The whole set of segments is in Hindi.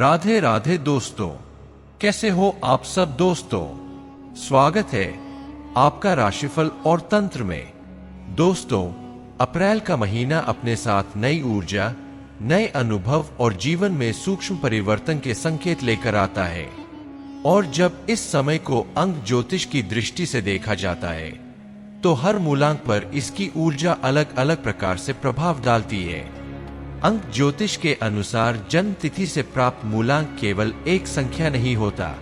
राधे राधे दोस्तों, कैसे हो आप सब दोस्तों। स्वागत है आपका राशिफल और तंत्र में। दोस्तों, अप्रैल का महीना अपने साथ नई ऊर्जा, नए अनुभव और जीवन में सूक्ष्म परिवर्तन के संकेत लेकर आता है। और जब इस समय को अंक ज्योतिष की दृष्टि से देखा जाता है तो हर मूलांक पर इसकी ऊर्जा अलग अलग प्रकार से प्रभाव डालती है। अंक ज्योतिष के अनुसार जन्म तिथि से प्राप्त मूलांक केवल एक संख्या नहीं होता,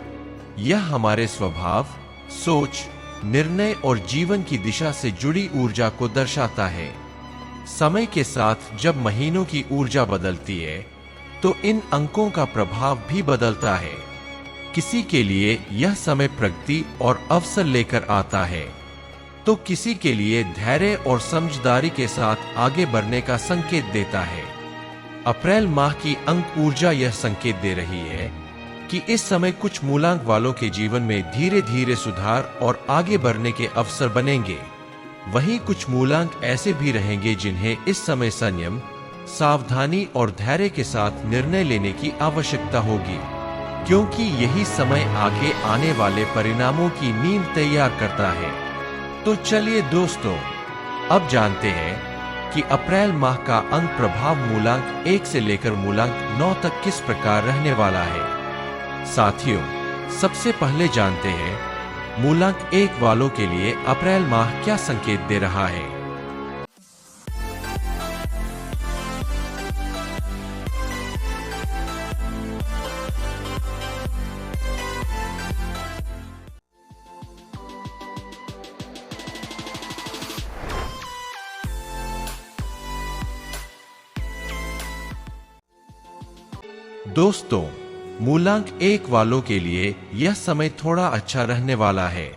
यह हमारे स्वभाव, सोच, निर्णय और जीवन की दिशा से जुड़ी ऊर्जा को दर्शाता है। समय के साथ जब महीनों की ऊर्जा बदलती है तो इन अंकों का प्रभाव भी बदलता है। किसी के लिए यह समय प्रगति और अवसर लेकर आता है तो किसी के लिए धैर्य और समझदारी के साथ आगे बढ़ने का संकेत देता है। अप्रैल माह की अंक ऊर्जा यह संकेत दे रही है कि इस समय कुछ मूलांक वालों के जीवन में धीरे धीरे सुधार और आगे बढ़ने के अवसर बनेंगे। वहीं कुछ मूलांक ऐसे भी रहेंगे जिन्हें इस समय संयम, सावधानी और धैर्य के साथ निर्णय लेने की आवश्यकता होगी, क्योंकि यही समय आगे आने वाले परिणामों की नींव तैयार करता है। तो चलिए दोस्तों, अब जानते हैं कि अप्रैल माह का अंक प्रभाव मूलांक 1 से लेकर मूलांक 9 तक किस प्रकार रहने वाला है। साथियों, सबसे पहले जानते हैं मूलांक 1 वालों के लिए अप्रैल माह क्या संकेत दे रहा है। दोस्तों, मूलांक 1 वालों के लिए यह समय थोड़ा अच्छा रहने वाला है।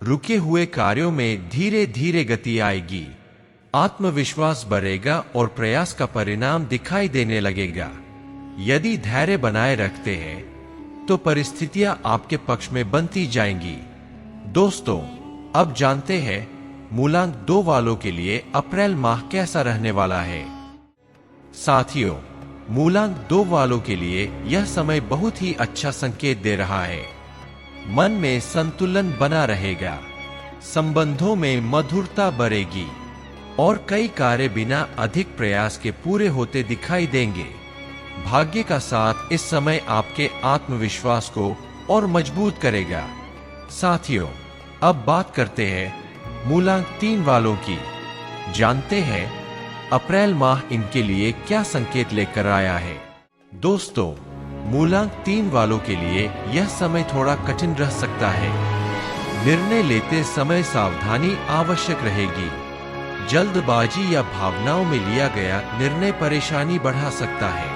रुके हुए कार्यों में धीरे धीरे गति आएगी, आत्मविश्वास बढ़ेगा और प्रयास का परिणाम दिखाई देने लगेगा। यदि धैर्य बनाए रखते हैं तो परिस्थितियां आपके पक्ष में बनती जाएंगी। दोस्तों, अब जानते हैं मूलांक 2 वालों के लिए अप्रैल माह कैसा रहने वाला है। साथियों, मूलांक 2 वालों के लिए यह समय बहुत ही अच्छा संकेत दे रहा है। मन में संतुलन बना रहेगा, संबंधों में मधुरता बढ़ेगी और कई कार्य बिना अधिक प्रयास के पूरे होते दिखाई देंगे। भाग्य का साथ इस समय आपके आत्मविश्वास को और मजबूत करेगा। साथियों, अब बात करते हैं मूलांक 3 वालों की। जानते हैं अप्रैल माह इनके लिए क्या संकेत लेकर आया है। दोस्तों, मूलांक 3 वालों के लिए यह समय थोड़ा कठिन रह सकता है। निर्णय लेते समय सावधानी आवश्यक रहेगी। जल्दबाजी या भावनाओं में लिया गया निर्णय परेशानी बढ़ा सकता है,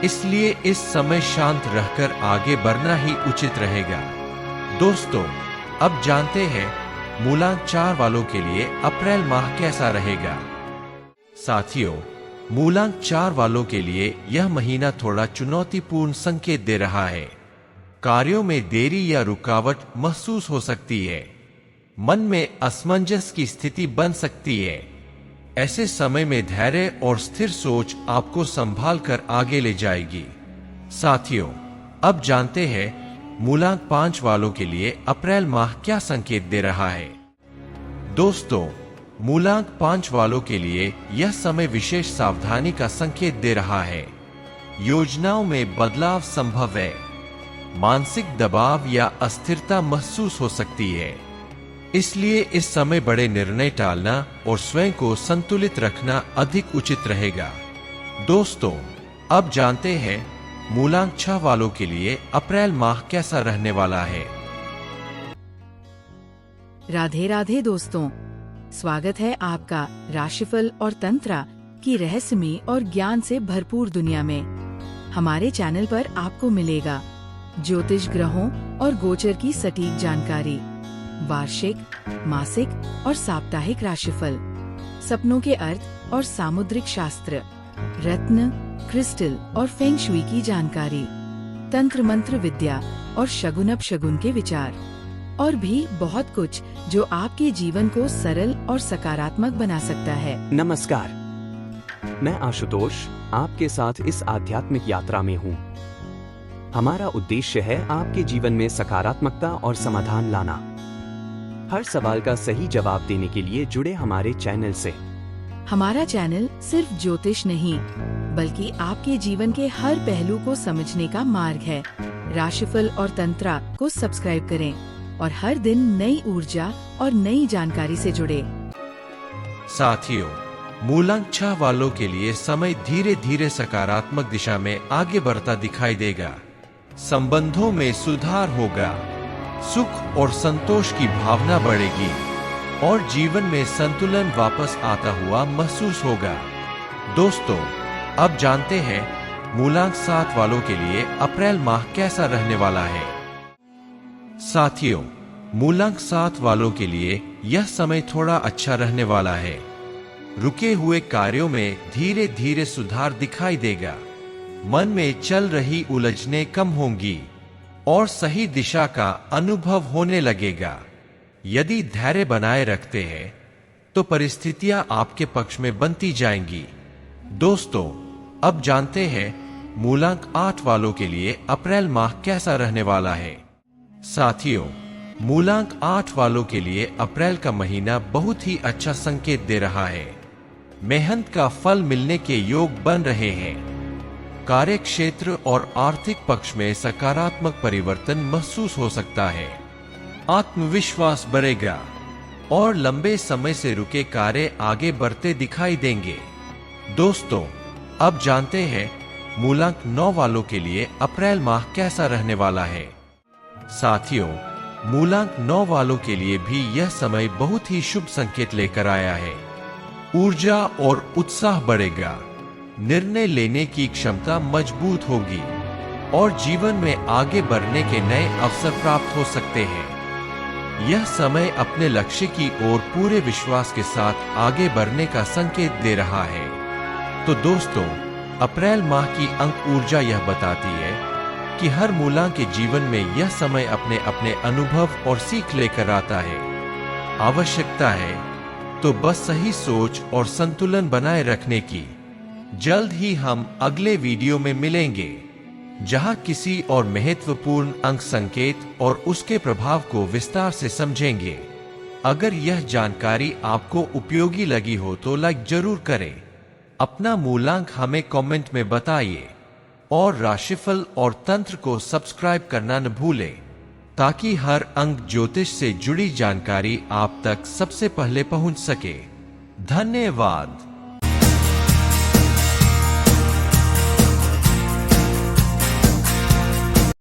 इसलिए इस समय शांत रहकर आगे बढ़ना ही उचित रहेगा। दोस्तों, अब जानते हैं मूलांक 4 वालों के लिए अप्रैल माह कैसा रहेगा। साथियों, मूलांक 4 वालों के लिए यह महीना थोड़ा चुनौतीपूर्ण संकेत दे रहा है। कार्यों में देरी या रुकावट महसूस हो सकती है। मन में असमंजस की स्थिति बन सकती है। ऐसे समय में धैर्य और स्थिर सोच आपको संभाल कर आगे ले जाएगी। साथियों, अब जानते हैं मूलांक 5 वालों के लिए अप्रैल माह क्या संकेत दे रहा है। दोस्तों, मूलांक 5 वालों के लिए यह समय विशेष सावधानी का संकेत दे रहा है। योजनाओं में बदलाव संभव है। मानसिक दबाव या अस्थिरता महसूस हो सकती है, इसलिए इस समय बड़े निर्णय टालना और स्वयं को संतुलित रखना अधिक उचित रहेगा। दोस्तों, अब जानते हैं मूलांक 6 वालों के लिए अप्रैल माह कैसा रहने वाला है। राधे राधे दोस्तों, स्वागत है आपका राशिफल और तंत्र की रहस्यमय और ज्ञान से भरपूर दुनिया में। हमारे चैनल पर आपको मिलेगा ज्योतिष ग्रहों और गोचर की सटीक जानकारी, वार्षिक, मासिक और साप्ताहिक राशिफल, सपनों के अर्थ और सामुद्रिक शास्त्र, रत्न, क्रिस्टल और फेंग शुई की जानकारी, तंत्र मंत्र विद्या और शगुन अपशगुन के विचार और भी बहुत कुछ जो आपके जीवन को सरल और सकारात्मक बना सकता है। नमस्कार, मैं आशुतोष आपके साथ इस आध्यात्मिक यात्रा में हूँ। हमारा उद्देश्य है आपके जीवन में सकारात्मकता और समाधान लाना। हर सवाल का सही जवाब देने के लिए जुड़े हमारे चैनल से। हमारा चैनल सिर्फ ज्योतिष नहीं, बल्कि आपके जीवन के हर पहलू को समझने का मार्ग है। राशिफल और तंत्रा को सब्सक्राइब करें और हर दिन नई ऊर्जा और नई जानकारी से जुड़े। साथियों, मूलांक 6 वालों के लिए समय धीरे धीरे सकारात्मक दिशा में आगे बढ़ता दिखाई देगा। संबंधों में सुधार होगा, सुख और संतोष की भावना बढ़ेगी और जीवन में संतुलन वापस आता हुआ महसूस होगा। दोस्तों, अब जानते हैं मूलांक 7 वालों के लिए अप्रैल माह कैसा रहने वाला है। साथियों, मूलांक 7 वालों के लिए यह समय थोड़ा अच्छा रहने वाला है। रुके हुए कार्यों में धीरे धीरे सुधार दिखाई देगा। मन में चल रही उलझनें कम होंगी और सही दिशा का अनुभव होने लगेगा। यदि धैर्य बनाए रखते हैं तो परिस्थितियां आपके पक्ष में बनती जाएंगी। दोस्तों, अब जानते हैं मूलांक 8 वालों के लिए अप्रैल माह कैसा रहने वाला है। साथियों, मूलांक 8 वालों के लिए अप्रैल का महीना बहुत ही अच्छा संकेत दे रहा है। मेहनत का फल मिलने के योग बन रहे हैं। कार्य क्षेत्र और आर्थिक पक्ष में सकारात्मक परिवर्तन महसूस हो सकता है। आत्मविश्वास बढ़ेगा और लंबे समय से रुके कार्य आगे बढ़ते दिखाई देंगे। दोस्तों, अब जानते हैं मूलांक 9 वालों के लिए अप्रैल माह कैसा रहने वाला है। साथियों, मूलांक 9 वालों के लिए भी यह समय बहुत ही शुभ संकेत लेकर आया है। ऊर्जा और उत्साह बढ़ेगा, निर्णय लेने की क्षमता मजबूत होगी और जीवन में आगे बढ़ने के नए अवसर प्राप्त हो सकते हैं। यह समय अपने लक्ष्य की ओर पूरे विश्वास के साथ आगे बढ़ने का संकेत दे रहा है। तो दोस्तों, अप्रैल माह की अंक ऊर्जा यह बताती है कि हर मूलांक के जीवन में यह समय अपने अपने अनुभव और सीख लेकर आता है। आवश्यकता है तो बस सही सोच और संतुलन बनाए रखने की। जल्द ही हम अगले वीडियो में मिलेंगे, जहां किसी और महत्वपूर्ण अंक संकेत और उसके प्रभाव को विस्तार से समझेंगे। अगर यह जानकारी आपको उपयोगी लगी हो तो लाइक जरूर करें। अपना मूलांक हमें कमेंट में बताइए और राशिफल और तंत्र को सब्सक्राइब करना न भूलें, ताकि हर अंक ज्योतिष से जुड़ी जानकारी आप तक सबसे पहले पहुंच सके। धन्यवाद।